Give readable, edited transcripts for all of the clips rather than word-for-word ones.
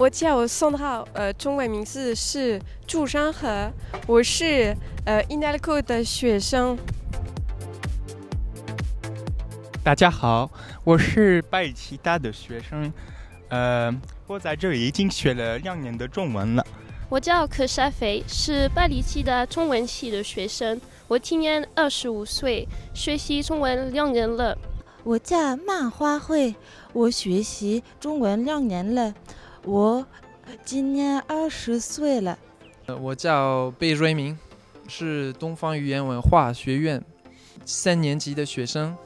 我叫 Sandra，中文名字是祝山河，我是INALCO 的学生。大家好，我是巴黎七大的学生，我在这里已经学了2年的中文了。我叫柯沙菲，是巴黎七大中文系的学生，我今年25岁，学习中文2年了。我叫曼花卉，我学习中文2年了，我今年20岁了。我叫贝瑞明，是东方语言文化学院3年级的学生。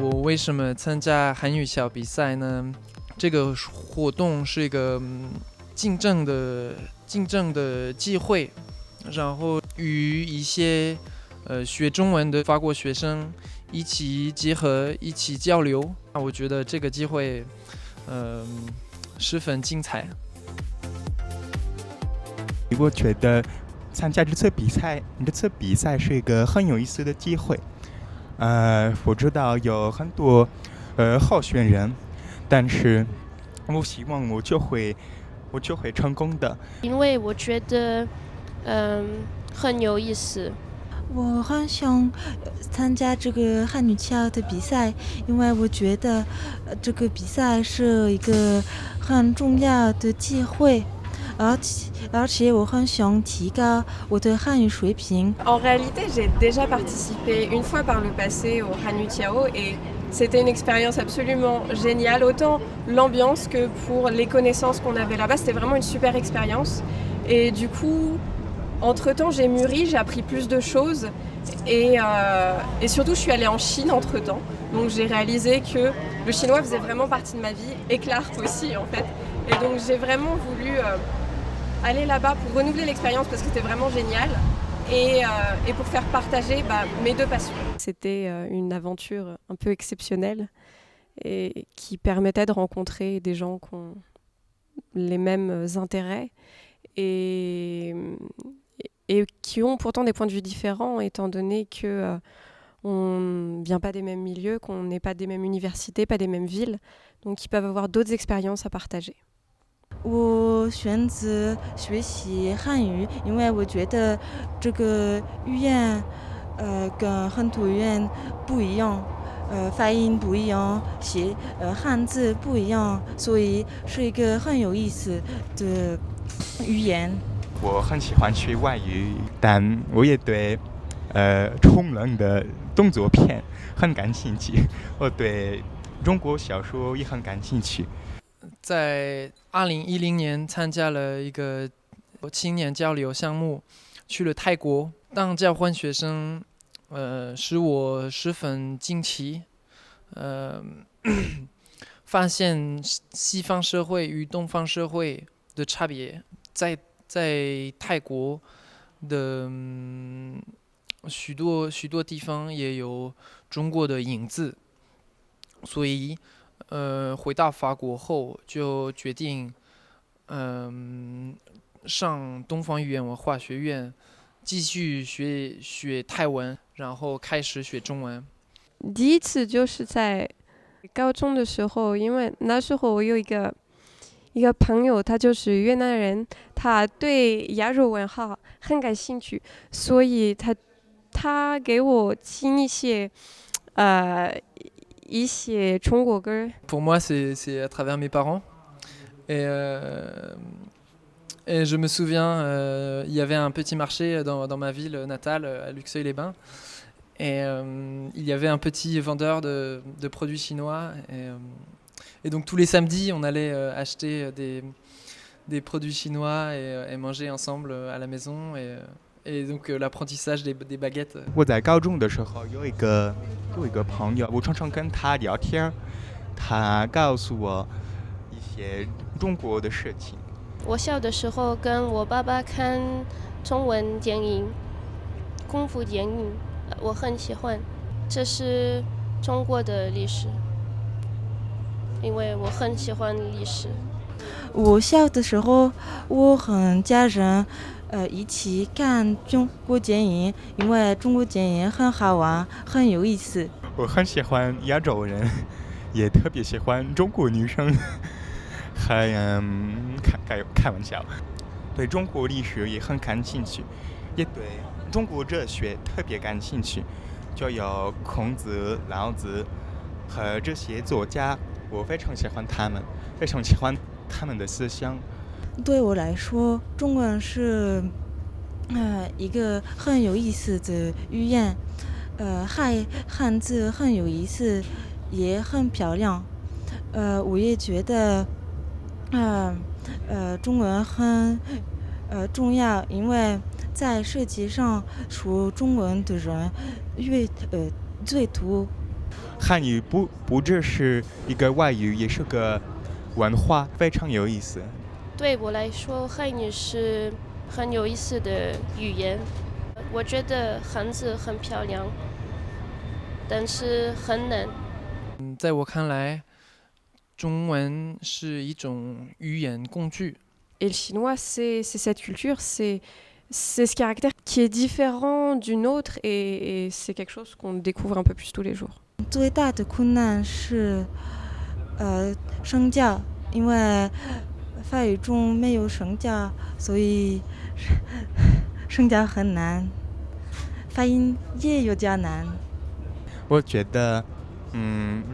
我为什么参加韩语小比赛呢？这个活动是一个竞争的机会，然后与一些学中文的法国学生一起结合，一起交流。我觉得这个机会十分精彩。我觉得参加这次比赛是一个很有意思的机会。我知道有很多候选人，但是我希望我就会成功的，因为我觉得很有意思。我很想参加这个汉语桥的比赛，因为我觉得这个比赛是一个很重要的机会，而且我很想提高我的汉语水平。En réalité, j'ai déjà participé une fois par le passé au Hanyu Tiao et c'était une expérience absolument géniale. Autant l'ambiance que pour les connaissances qu'on avait là-bas, c'était vraiment une super expérience. Et du coup, entre-temps, j'ai mûri, j'ai appris plus de choses et surtout, je suis allée en Chine entre-temps. Donc j'ai réalisé que le chinois faisait vraiment partie de ma vie et que l'art aussi en fait. Et donc j'ai vraiment voulu aller là-bas pour renouveler l'expérience parce que c'était vraiment génial et pour faire partager mes 2 passions. C'était une aventure un peu exceptionnelle et qui permettait de rencontrer des gens qui ont les mêmes intérêts et qui ont pourtant des points de vue différents étant donné que on ne vient pas des mêmes milieux, qu'on n'est pas des mêmes universités, pas des mêmes villes, donc ils peuvent avoir d'autres expériences à partager. 我选择学习汉语，因为我觉得这个语言跟很多语言不一样，发音不一样，写汉字不一样，所以是一个很有意思的语言。我很喜欢学外语，但我也对冲浪的动作片很感兴趣，我对中国小说也很感兴趣。在2010年参加了一个青年交流项目，去了泰国当交换学生，使我十分惊奇，发现西方社会与东方社会的差别，在泰国的许多地方也有中国的影子，所以回到法国后就决定上东方语言文化学院继续学泰文，然后开始学中文。第一次就是在高中的时候，因为那时候我有一个朋友，他就是越南人，他对亚洲文化很感兴趣，所以他给我听一些中国歌。Pour moi, c'est à travers mes parents. Et je me souviens, il y avait un petit marché dans ma ville natale, à Luxeuil-les-Bains. Et il y avait un petit vendeur de produits chinois. Et donc tous les samedis, on allait acheter des produits chinois et manger ensemble à la maison. Et donc l'apprentissage des baguettes. 我在高中的时候有一个朋友，我常常跟他聊天，他告诉我一些中国的事情。我小的时候跟我爸爸看中文电影、功夫电影，我很喜欢，这是中国的历史，因为我很喜欢历史。我小的时候，我和家人一起看中国电影，因为中国电影很好玩，很有意思。我很喜欢亚洲人，也特别喜欢中国女生，还开玩笑，对中国历史也很感兴趣，也对中国哲学特别感兴趣，就有孔子、老子和这些作家，我非常喜欢他们，非常喜欢他们的思想。对我来说，中文是一个很有意思的语言，汉字很有意思，也很漂亮。我也觉得，中文很重要，因为在世界上说中文的人最多。汉语不只是一个外语，也是个文化，非常有意思。对我来说，汉语是很有意思的语言。我觉得汉字很漂亮，但是很难。在我看来，中文是一种语言工具。Et le chinois, c'est cette culture, c'est ce caractère qui est différent d'une autre et c'est quelque chose qu'on découvre un peu plus tous les jours. 最大的困难是声调，因为法语中没有声调，所以声调很难，发音也有点难。我觉得，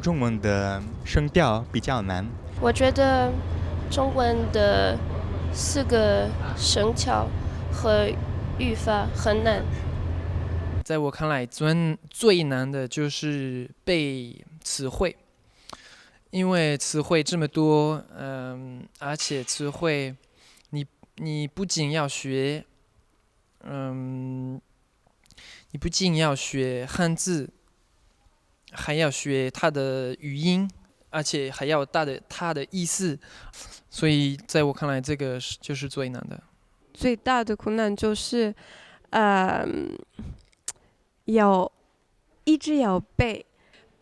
中文的声调比较难。我觉得中文的4个声调和语法很难。在我看来，最难的就是背词汇，因为词汇这么多，而且词汇你不仅要学，你不仅要学汉字，还要学它的语音，而且还要它的意思，所以在我看来，这个就是最难的。最大的困难就是一直要背。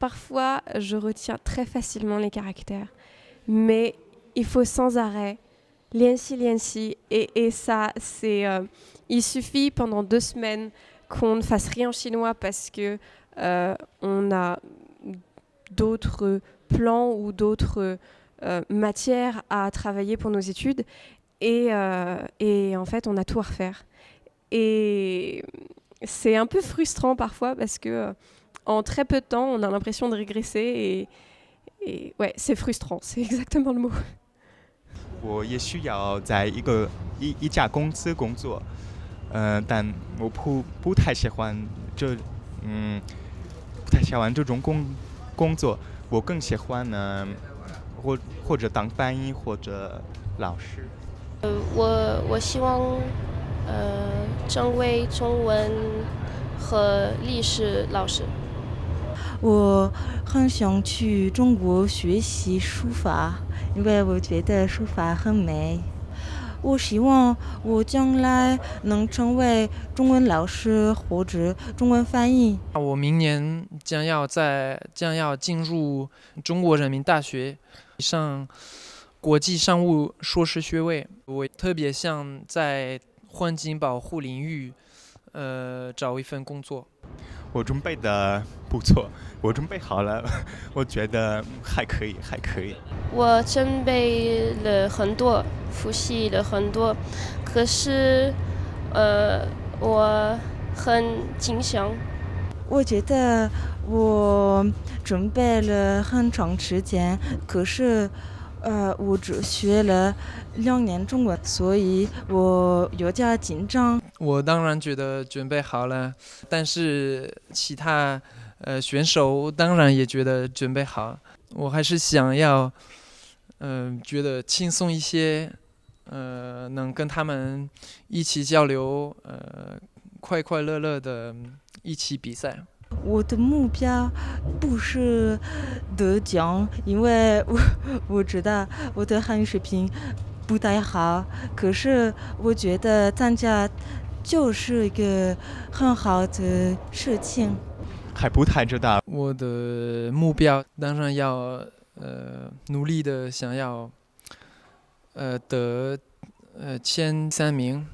Parfois, je retiens très facilement les caractères, mais il faut sans arrêt, liensi, et ça, il suffit pendant 2 semaines qu'on ne fasse rien en chinois parce que on a d'autres plans ou d'autres matières à travailler pour nos études, et en fait, on a tout à refaire. Et c'est un peu frustrant parfois parce que en très peu de temps, on a l'impression de régresser et ouais, c'est frustrant, c'est exactement le mot. 我也需要在一家公司工作，但我不太喜欢这种工作，我更喜欢或者当翻译或者老师。我希望成为中文和历史老师。我很想去中国学习书法，因为我觉得书法很美。我希望我将来能成为中文老师或者中文翻译。我明年将要进入中国人民大学上国际商务硕士学位。我特别想在环境保护领域找一份工作。我准备的不错，我准备好了，我觉得还可以。我准备了很多，复习了很多，可是我很紧张。我觉得我准备了很长时间，可是我只学了2年中文，所以我有点紧张。我当然觉得准备好了，但是其他选手当然也觉得准备好。我还是想要觉得轻松一些，能跟他们一起交流，快快乐乐的一起比赛。我的目标不是得奖，因为我知道我的汉语水平不太好，可是我觉得参加就是一个很好的事情。还不太知道。我的目标当然要努力的想要得前3名，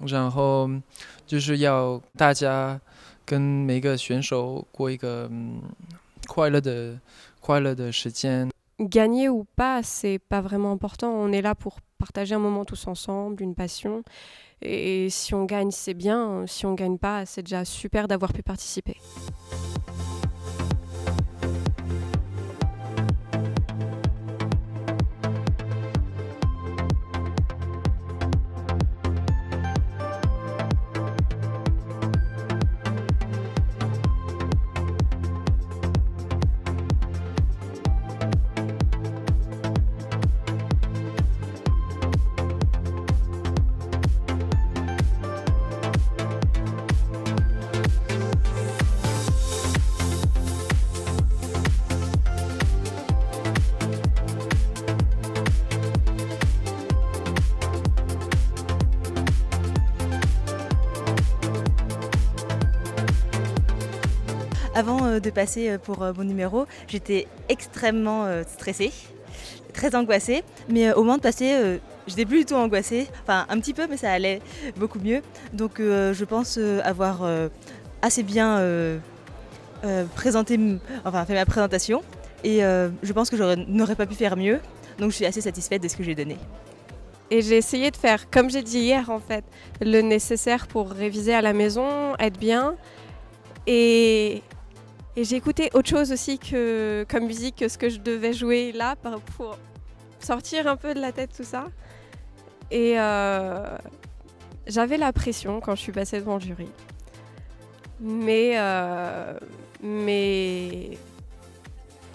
然后就是要大家跟每个选手过一个快乐的时间。Gagner ou pas, c'est pas vraiment important. On est là pour partager un moment tous ensemble, une passion. Et si on gagne, c'est bien. Si on gagne pas, c'est déjà super d'avoir pu participer. Avant de passer pour mon numéro, j'étais extrêmement stressée, très angoissée. Mais au moment de passer, j'étais plus du tout angoissée. Enfin, un petit peu, mais ça allait beaucoup mieux. Donc je pense avoir assez bien fait ma présentation. Et je pense que je n'aurais pas pu faire mieux. Donc je suis assez satisfaite de ce que j'ai donné. Et j'ai essayé de faire, comme j'ai dit hier en fait, le nécessaire pour réviser à la maison, être bien. Et j'ai écouté autre chose aussi comme musique que ce que je devais jouer là pour sortir un peu de la tête tout ça. Et j'avais la pression quand je suis passée devant le jury. Mais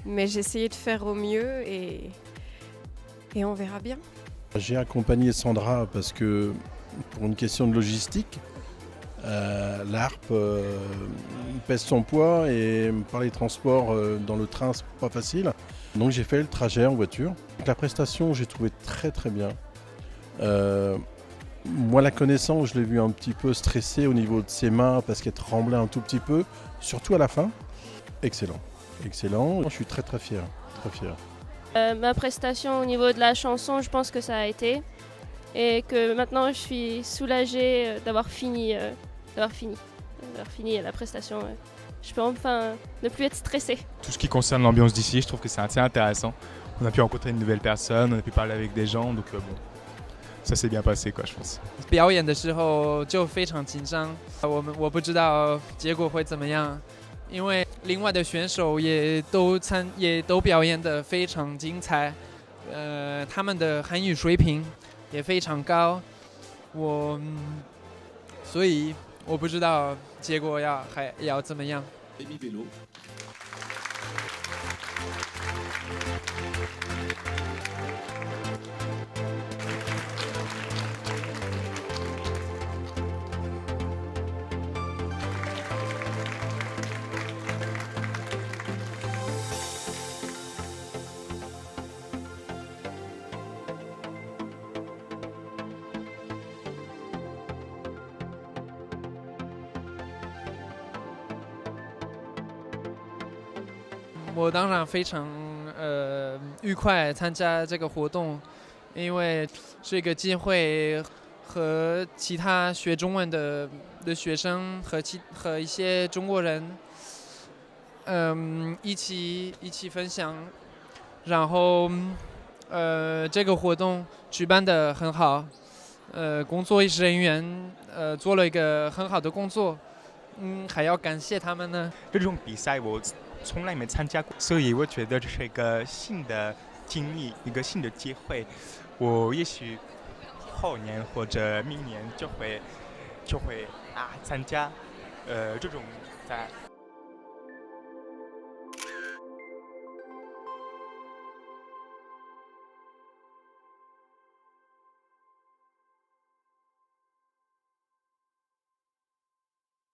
j'ai essayé de faire au mieux et on verra bien. J'ai accompagné Sandra parce que pour une question de logistique, l'harpe pèse son poids et par les transports dans le train c'est pas facile. Donc j'ai fait le trajet en voiture. La prestation j'ai trouvé très très bien. Moi la connaissant je l'ai vu un petit peu stressée au niveau de ses mains parce qu'elle tremblait un tout petit peu, surtout à la fin. Excellent. Je suis très très fier. Ma prestation au niveau de la chanson, je pense que ça a été. Et que maintenant je suis soulagée d'avoir fini la prestation. Je peux enfin ne plus être stressée. Tout ce qui concerne l'ambiance d'ici, je trouve que c'est assez intéressant. On a pu rencontrer de nouvelles personnes, on a pu parler avec des gens, donc bon, ça s'est bien passé quoi, je pense. 表演的时候就非常紧张，我不知道结果会怎么样，因为另外的选手也都表演得非常精彩，他们的韩语水平也非常高，所以我不知道结果要怎么样。我当然非常愉快参加这个活动，因为是一个机会和其他学中文的学生和一些中国人一起分享，然后这个活动举办得很好，工作人员做了一个很好的工作，还要感谢他们呢。这种比赛我从来没参加过，所以我觉得这是一个新的经历，一个新的机会。我也许后年或者明年就会参加这种在